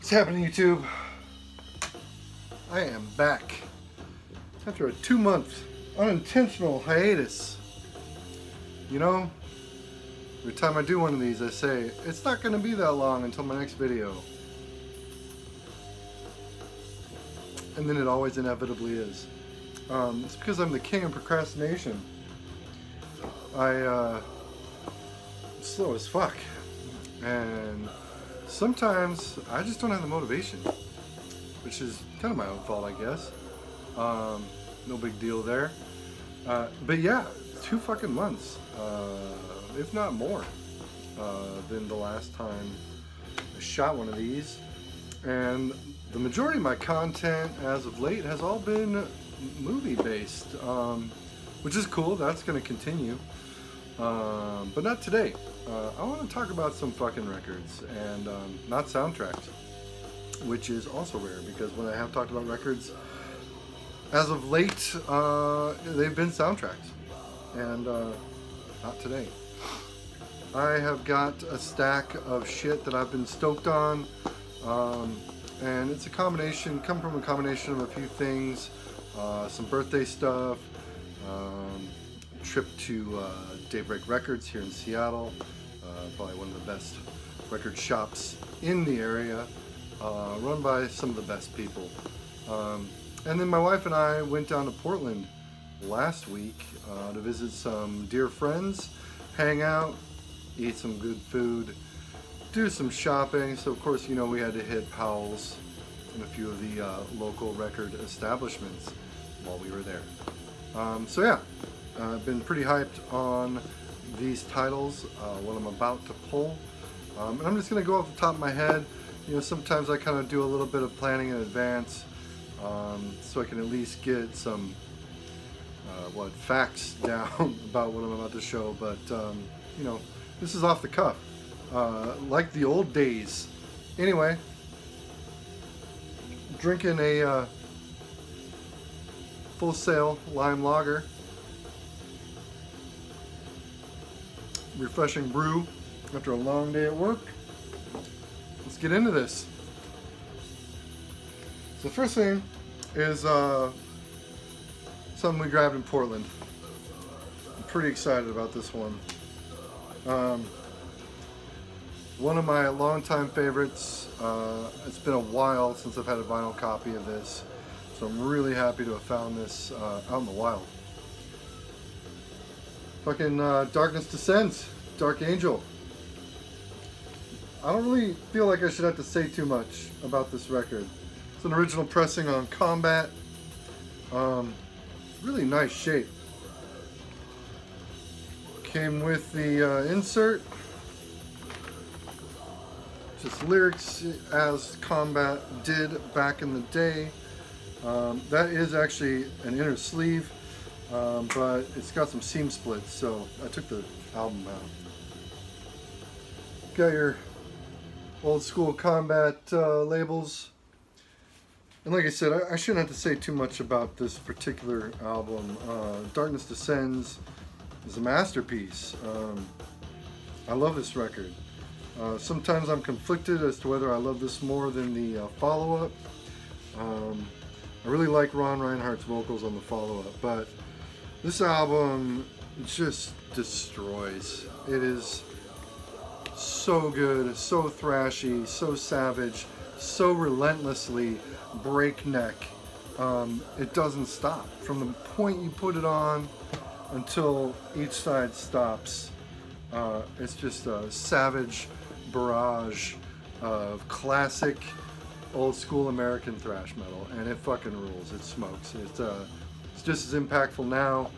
What's happening, YouTube? I am back after a 2-month unintentional hiatus. You know, every time I do one of these, I say it's not going to be that long until my next video, and then it always inevitably is. It's because I'm the king of procrastination. I'm slow as fuck, and sometimes I just don't have the motivation, which is kind of my own fault, I guess. No big deal there. But yeah, 2 fucking months, if not more, than the last time I shot one of these. And the majority of my content as of late has all been movie based, which is cool. That's going to continue. But not today. I want to talk about some fucking records and not soundtracks, which is also rare because when I have talked about records as of late, they've been soundtracks, and not today. I have got a stack of shit that I've been stoked on, and it's a combination, come from a combination of a few things, some birthday stuff, trip to Daybreak Records here in Seattle, probably one of the best record shops in the area, run by some of the best people. And then my wife and I went down to Portland last week to visit some dear friends, hang out, eat some good food, do some shopping. So of course, you know, we had to hit Powell's and a few of the local record establishments while we were there. So yeah, I've been pretty hyped on these titles, what I'm about to pull. And I'm just going to go off the top of my head. You know, sometimes I kind of do a little bit of planning in advance, so I can at least get some facts down about what I'm about to show. But you know, this is off the cuff, like the old days. Anyway, drinking a Full Sail lime lager, refreshing brew after a long day at work. Let's get into this. So the first thing is something we grabbed in Portland. I'm pretty excited about this one. One of my longtime favorites. It's been a while since I've had a vinyl copy of this, so I'm really happy to have found this out in the wild. Fucking Darkness Descends, Dark Angel. I don't really feel like I should have to say too much about this record. It's an original pressing on Combat. Really nice shape. Came with the insert. Just lyrics as Combat did back in the day. That is actually an inner sleeve, but it's got some seam splits, so I took the album out. Got your old school Combat labels. And like I said, I shouldn't have to say too much about this particular album. Darkness Descends is a masterpiece. I love this record. Sometimes I'm conflicted as to whether I love this more than the follow-up. I really like Ron Reinhardt's vocals on the follow-up, but this album just destroys. It is so good, so thrashy, so savage, so relentlessly breakneck. It doesn't stop. From the point you put it on until each side stops, it's just a savage barrage of classic old school American thrash metal, and it fucking rules. It smokes. It's just as impactful now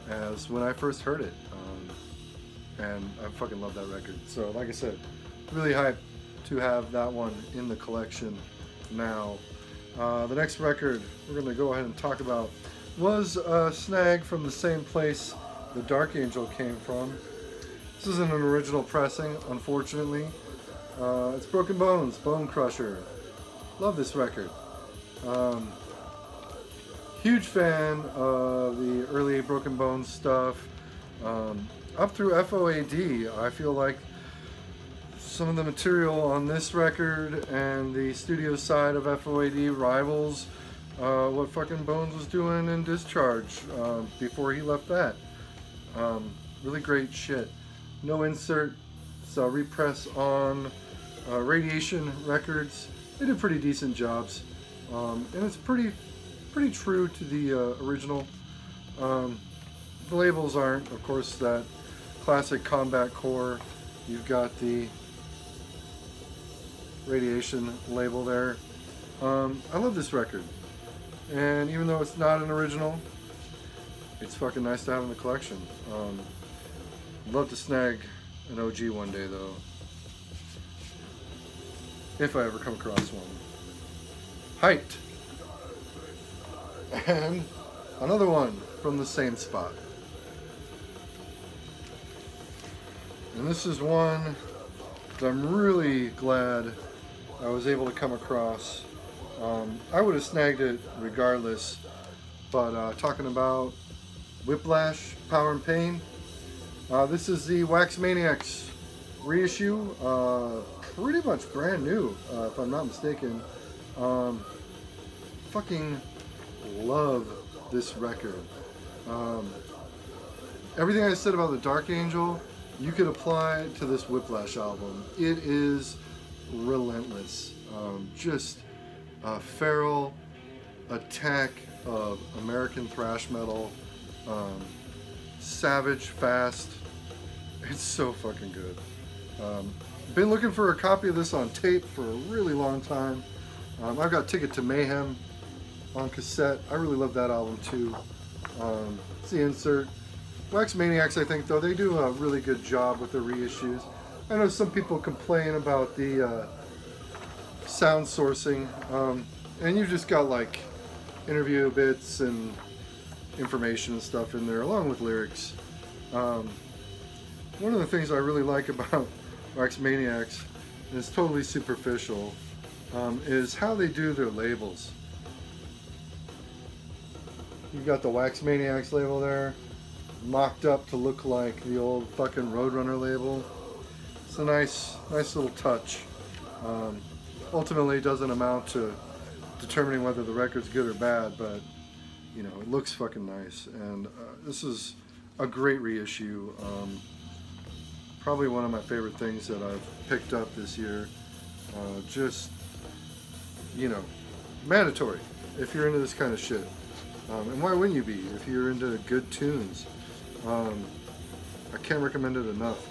as when I first heard it, and I fucking love that record. So like I said, really hyped to have that one in the collection now. The next record we're going to go ahead and talk about was a snag from the same place the Dark Angel came from. This isn't an original pressing, unfortunately. It's Broken Bones, Bone Crusher. Love this record. Huge fan of the early Broken Bones stuff. Up through FOAD, I feel like some of the material on this record and the studio side of FOAD rivals what fucking Bones was doing in Discharge before he left that. Really great shit. No insert, so repress on Radiation Records. They did pretty decent jobs, and it's pretty true to the original. The labels aren't, of course, that classic combat core. You've got the Radiation label there. I love this record, and even though it's not an original, it's fucking nice to have in the collection. I'd love to snag an OG one day though, if I ever come across one. Height. And another one from the same spot. And this is one that I'm really glad I was able to come across. I would have snagged it regardless, but talking about Whiplash, Power and Pain. This is the Wax Maniacs reissue, pretty much brand new, if I'm not mistaken. Fucking love this record. Everything I said about the Dark Angel, you could apply to this Whiplash album. It is relentless. Just a feral attack of American thrash metal. Savage, fast. It's so fucking good. Been looking for a copy of this on tape for a really long time. I've got Ticket to Mayhem on cassette. I really love that album too. It's the insert. Wax Maniacs, I think, though, they do a really good job with the reissues. I know some people complain about the sound sourcing, and you've just got like interview bits and information and stuff in there, along with lyrics. One of the things I really like about Wax Maniacs, and it's totally superficial, is how they do their labels. You've got the Wax Maniacs label there, mocked up to look like the old fucking Roadrunner label. It's a nice little touch. Ultimately, it doesn't amount to determining whether the record's good or bad, but you know, it looks fucking nice. And this is a great reissue. Probably one of my favorite things that I've picked up this year. Just, you know, mandatory if you're into this kind of shit. And why wouldn't you be if you're into good tunes? I can't recommend it enough.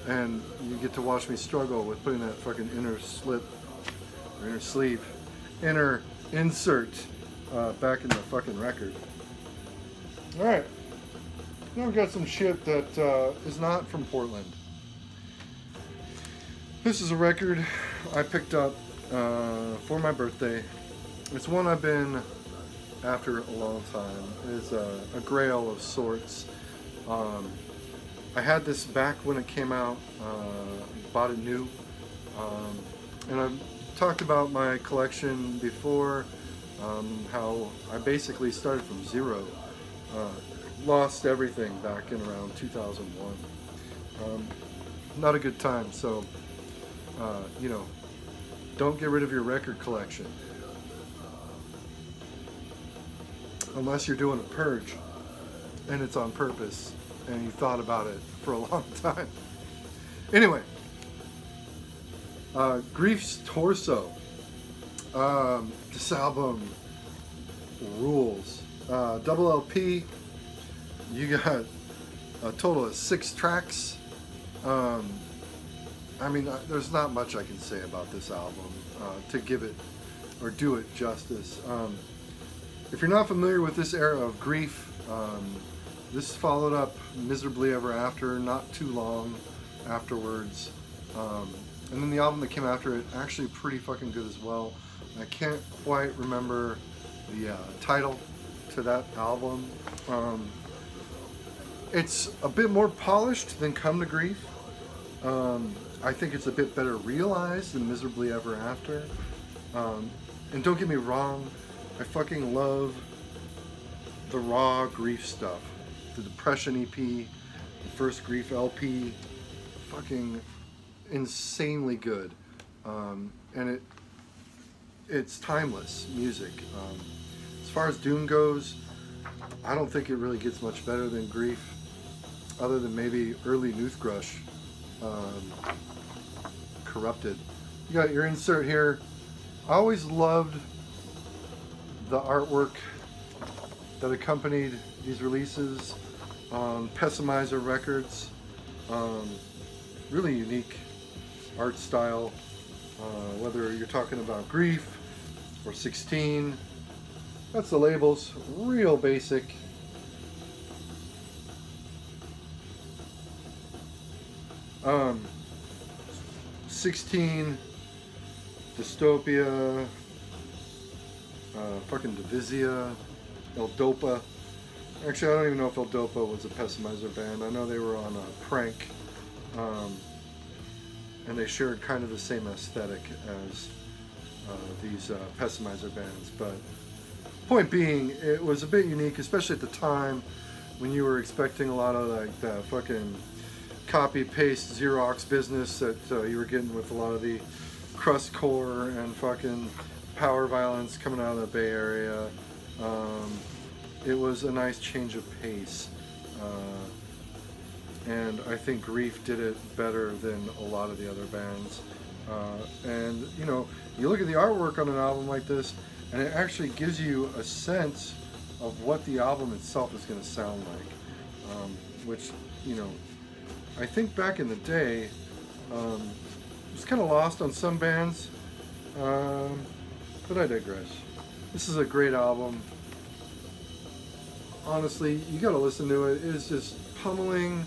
And you get to watch me struggle with putting that fucking inner slip, or inner sleeve, inner insert back in the fucking record. Alright. Now we've got some shit that is not from Portland. This is a record I picked up for my birthday. It's one I've been after a long time. It's a grail of sorts. I had this back when it came out, bought it new, and I've talked about my collection before, how I basically started from zero, lost everything back in around 2001. Not a good time, so, you know, don't get rid of your record collection. Unless you're doing a purge, and it's on purpose, and you thought about it for a long time. Anyway, Grief's Torso. This album rules. Double LP. You got a total of 6 tracks. I mean, there's not much I can say about this album to give it or do it justice. If you're not familiar with this era of Grief, this followed up Miserably Ever After not too long afterwards. And then the album that came after it, actually pretty fucking good as well. I can't quite remember the title to that album. It's a bit more polished than Come to Grief. I think it's a bit better realized than Miserably Ever After. And don't get me wrong, I fucking love the raw Grief stuff. The Depression EP, the first Grief LP, fucking insanely good, and it's timeless music. As far as doom goes, I don't think it really gets much better than Grief, other than maybe early Noothgrush, Corrupted. You got your insert here. I always loved the artwork that accompanied these releases on Pessimizer Records. Really unique art style, whether you're talking about Grief or 16. That's the labels, real basic. 16, Dystopia, fucking Divisia, L-Dopa. Actually, I don't even know if L-Dopa was a Pessimizer band. I know they were on a Prank, and they shared kind of the same aesthetic as these Pessimizer bands. But point being, it was a bit unique, especially at the time when you were expecting a lot of like the fucking copy-paste Xerox business that you were getting with a lot of the crustcore and fucking power violence coming out of the Bay Area. It was a nice change of pace, and I think Grief did it better than a lot of the other bands. And you know, you look at the artwork on an album like this, and it actually gives you a sense of what the album itself is going to sound like, which, you know, I think back in the day, was kind of lost on some bands, but I digress. This is a great album. Honestly, you gotta listen to it. It is just pummeling,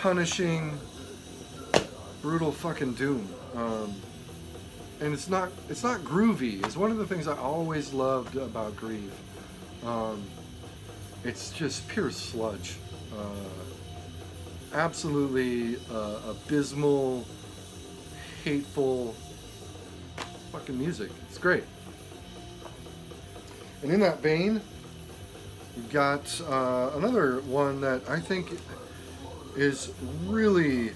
punishing, brutal fucking doom. And it's not groovy. It's one of the things I always loved about Grief. It's just pure sludge. Absolutely abysmal, hateful fucking music. It's great. And in that vein, you've got another one that I think is really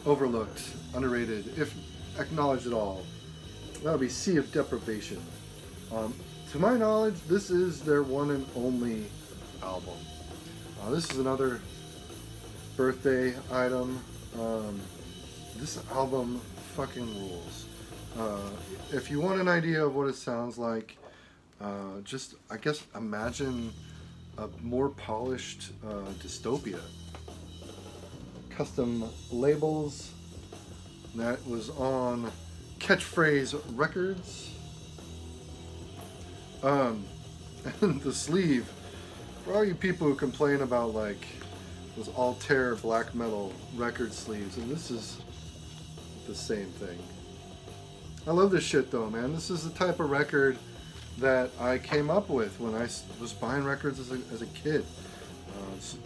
overlooked, underrated, if acknowledged at all. That would be Sea of Deprivation. To my knowledge, this is their one and only album. This is another birthday item. This album fucking rules. If you want an idea of what it sounds like, just, I guess, imagine a more polished Dystopia. Custom labels. That was on Catchphrase Records. And the sleeve, for all you people who complain about like those Altair black metal record sleeves, and this is the same thing. I love this shit though, man. This is the type of record that I came up with when I was buying records as a kid.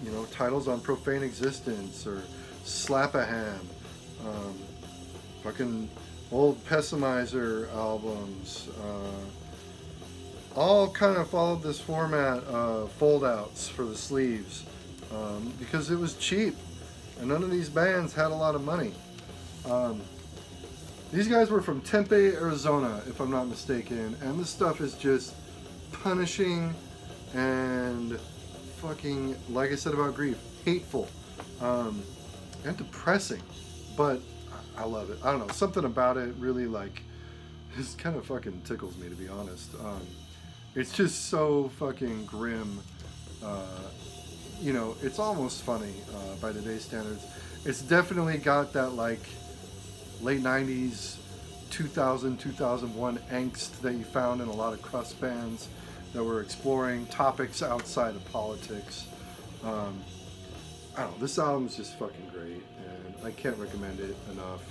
You know, titles on Profane Existence or Slap a Ham, fucking old Pessimizer albums, all kind of followed this format of fold-outs for the sleeves, because it was cheap and none of these bands had a lot of money. These guys were from Tempe, Arizona, if I'm not mistaken, and this stuff is just punishing and fucking, like I said about Grief, hateful, and depressing, but I love it. I don't know, something about it really, like, just kind of fucking tickles me, to be honest. It's just so fucking grim. You know, it's almost funny by today's standards. It's definitely got that, like, late 90s, 2000, 2001 angst that you found in a lot of crust bands that were exploring topics outside of politics. I don't know, this album is just fucking great, and I can't recommend it enough.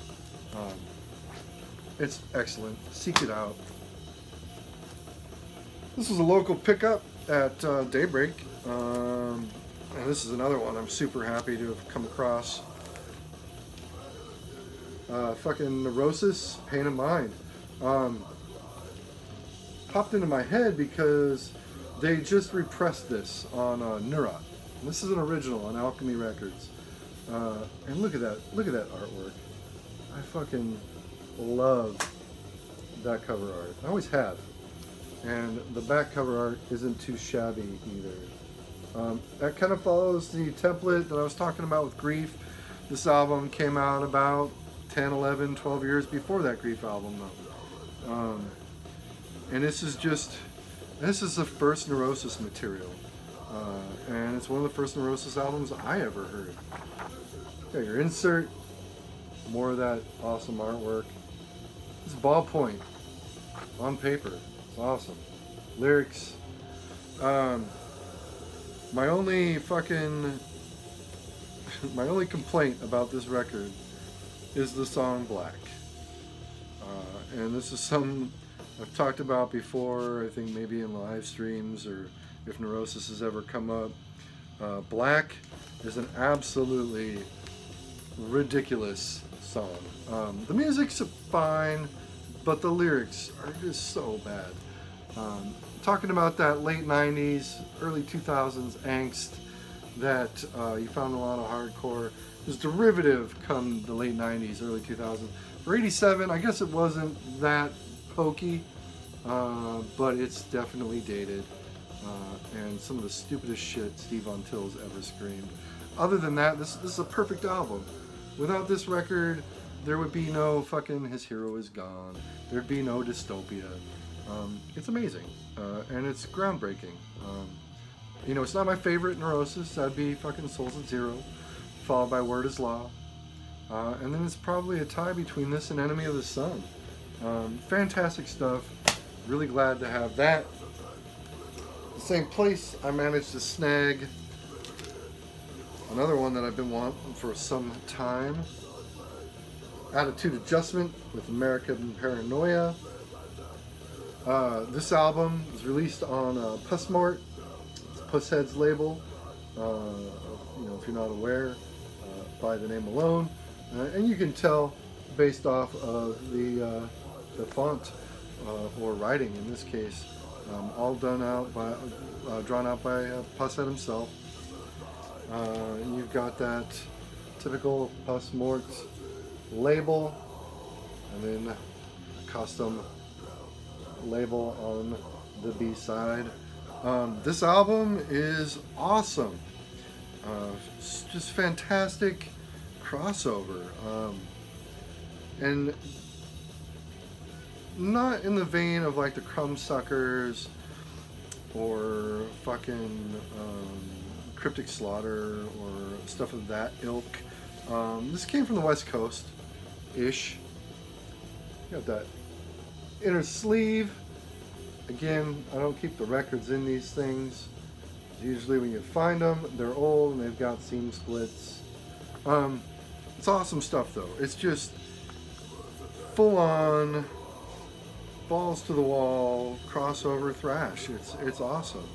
It's excellent. Seek it out. This was a local pickup at Daybreak, and this is another one I'm super happy to have come across. Fucking Neurosis, Pain of Mind. Popped into my head because they just repressed this on Neurot. This is an original on Alchemy Records. And look at that artwork. I fucking love that cover art. I always have. And the back cover art isn't too shabby either. That kind of follows the template that I was talking about with Grief. This album came out about 10, 11, 12 years before that Grief album though. And this is the first Neurosis material. And it's one of the first Neurosis albums I ever heard. Got your insert, more of that awesome artwork. This ballpoint on paper, it's awesome. Lyrics. My only complaint about this record is the song Black. And this is something I've talked about before, I think maybe in live streams or if Neurosis has ever come up. Black is an absolutely ridiculous song. The music's fine, but the lyrics are just so bad. Talking about that late 90s, early 2000s angst that you found a lot of hardcore. It was derivative come the late 90s, early 2000s. For 87, I guess it wasn't that pokey, but it's definitely dated. And some of the stupidest shit Steve Von Till's ever screamed. Other than that, this is a perfect album. Without this record, there would be no fucking His Hero Is Gone. There'd be no Dystopia. It's amazing, and it's groundbreaking. You know, it's not my favorite Neurosis. That'd be fucking Souls at Zero, followed by Word Is Law. And then it's probably a tie between this and Enemy of the Sun. Fantastic stuff. Really glad to have that. The same place I managed to snag another one that I've been wanting for some time. Attitude Adjustment with American Paranoia. This album was released on Pussmort. It's Pusshead's label. You know, if you're not aware, by the name alone. And you can tell based off of the font or writing in this case, all drawn out by Pusshead himself. And you've got that typical Pussmort label, and then a custom label on the B-side. This album is awesome. It's just fantastic crossover, and not in the vein of like the Crumbsuckers or fucking Cryptic Slaughter or stuff of that ilk. This came from the West Coast ish. Got that inner sleeve. Again, I don't keep the records in these things. Usually when you find them, they're old and they've got seam splits. It's awesome stuff though. It's just full on balls to the wall crossover thrash. It's awesome.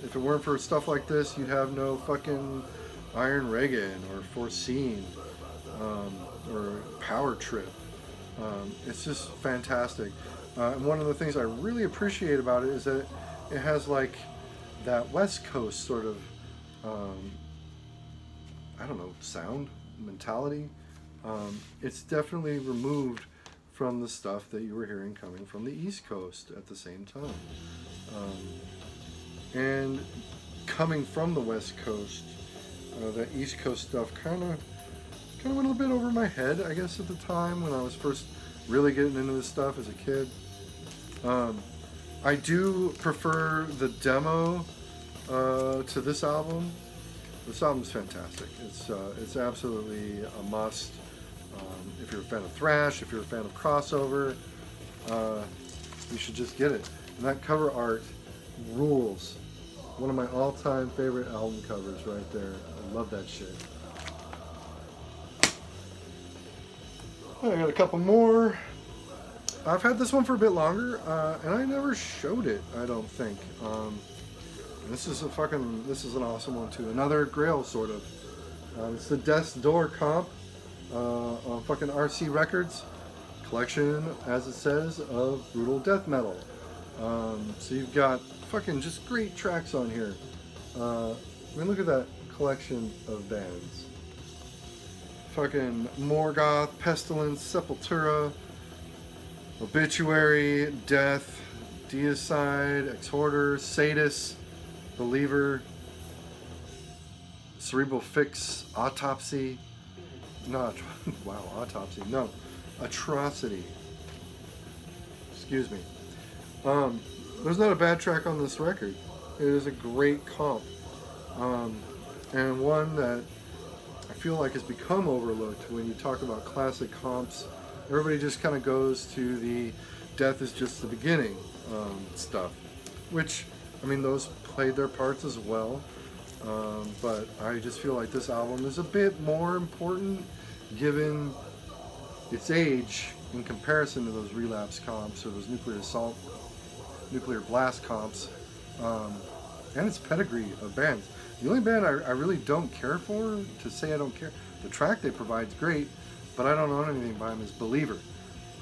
If it weren't for stuff like this, you'd have no fucking Iron Reagan or Foreseen or Power Trip. It's just fantastic. And one of the things I really appreciate about it is that it has like that West Coast sort of, I don't know, sound, mentality. It's definitely removed from the stuff that you were hearing coming from the East Coast at the same time. And coming from the West Coast, that East Coast stuff kind of went a little bit over my head, I guess, at the time when I was first really getting into this stuff as a kid. I do prefer the demo to this album. This album's fantastic. It's absolutely a must. If you're a fan of thrash, if you're a fan of crossover, you should just get it. And that cover art rules. One of my all-time favorite album covers right there. I love that shit. I got a couple more. I've had this one for a bit longer, and I never showed it, I don't think. This is an awesome one too. Another Grail, sort of. It's the Death's Door comp on fucking RC Records. Collection, as it says, of brutal death metal. So you've got fucking just great tracks on here. I mean, look at that collection of bands. fucking Morgoth, Pestilence, Sepultura, Obituary, Death, Deicide, Exhorter, Sadist, Believer, Cerebral Fix, Autopsy, no, wow, Autopsy, no, Atrocity, excuse me. There's not a bad track on this record. It is a great comp, and one that I feel like has become overlooked when you talk about classic comps. Everybody just kind of goes to the Death is Just the Beginning stuff, which, I mean, those played their parts as well, but I just feel like this album is a bit more important given its age in comparison to those Relapse comps or those Nuclear Assault, Nuclear Blast comps, and its pedigree of bands. The only band I really don't care for, to say I don't care, the track they provide is great, but I don't own anything by them, is Believer.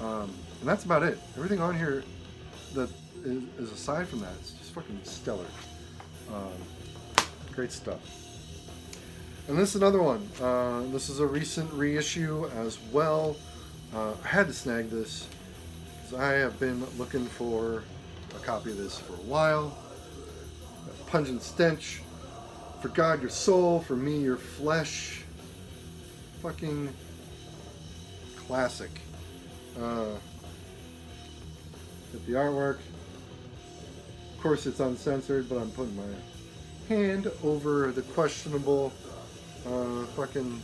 And that's about it. Everything on here that is aside from that, it's just fucking stellar. Great stuff. And this is another one. This is a recent reissue as well. I had to snag this because I have been looking for a copy of this for a while. Pungent Stench. For God, your soul. For me, your flesh. Fucking classic. Get the artwork. Of course, it's uncensored, but I'm putting my hand over the questionable fucking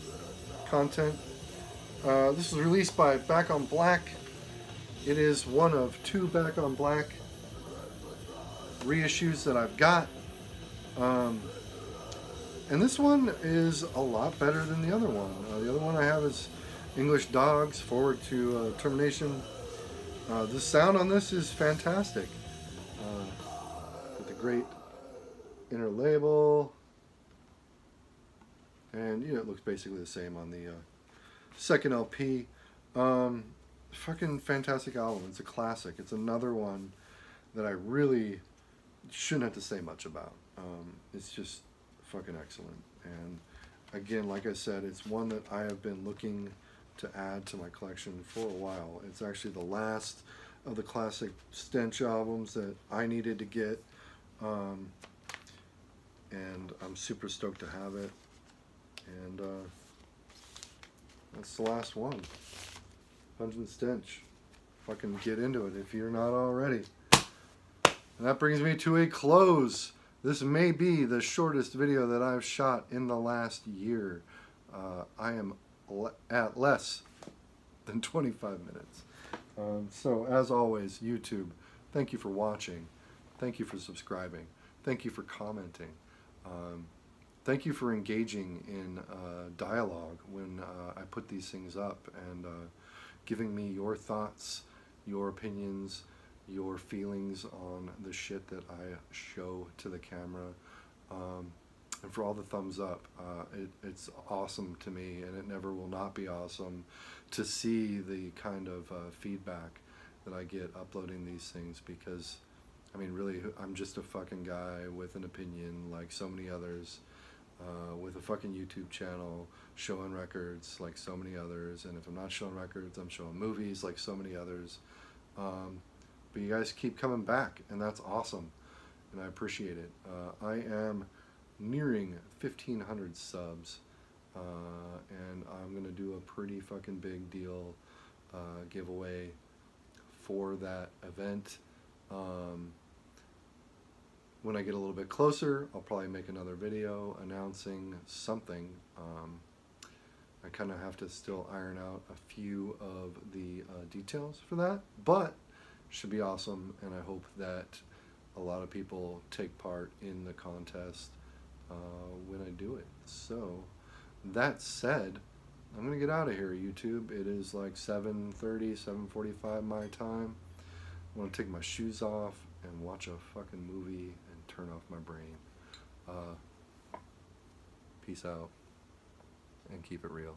content. This was released by Back on Black. It is one of 2 Back on Black reissues that I've got. And this one is a lot better than the other one. The other one I have is English Dogs, Forward to Termination. The sound on this is fantastic. With the great inner label. And you know, it looks basically the same on the second LP. Fucking fantastic album. It's a classic. It's another one that I really shouldn't have to say much about. It's just fucking excellent. And again, like I said, it's one that I have been looking to add to my collection for a while. It's actually the last of the classic Stench albums that I needed to get. And I'm super stoked to have it. And that's the last one. Pungent Stench. Fucking get into it if you're not already. And that brings me to a close. This may be the shortest video that I've shot in the last year. I am at less than 25 minutes. So as always, YouTube, thank you for watching. Thank you for subscribing. Thank you for commenting. Thank you for engaging in dialogue when I put these things up and giving me your thoughts, your opinions, your feelings on the shit that I show to the camera, and for all the thumbs up. It's awesome to me, and it never will not be awesome to see the kind of feedback that I get uploading these things, because I mean, really, I'm just a fucking guy with an opinion like so many others, with a fucking YouTube channel, showing records like so many others, and if I'm not showing records, I'm showing movies like so many others. But you guys keep coming back, and that's awesome, and I appreciate it. I am nearing 1,500 subs, and I'm going to do a pretty fucking big deal giveaway for that event. When I get a little bit closer, I'll probably make another video announcing something. I kind of have to still iron out a few of the details for that, but should be awesome, and I hope that a lot of people take part in the contest when I do it. So that said, I'm gonna get out of here, YouTube. It is like 7:30, 7:45 my time. I'm gonna take my shoes off and watch a fucking movie and turn off my brain. Peace out and keep it real.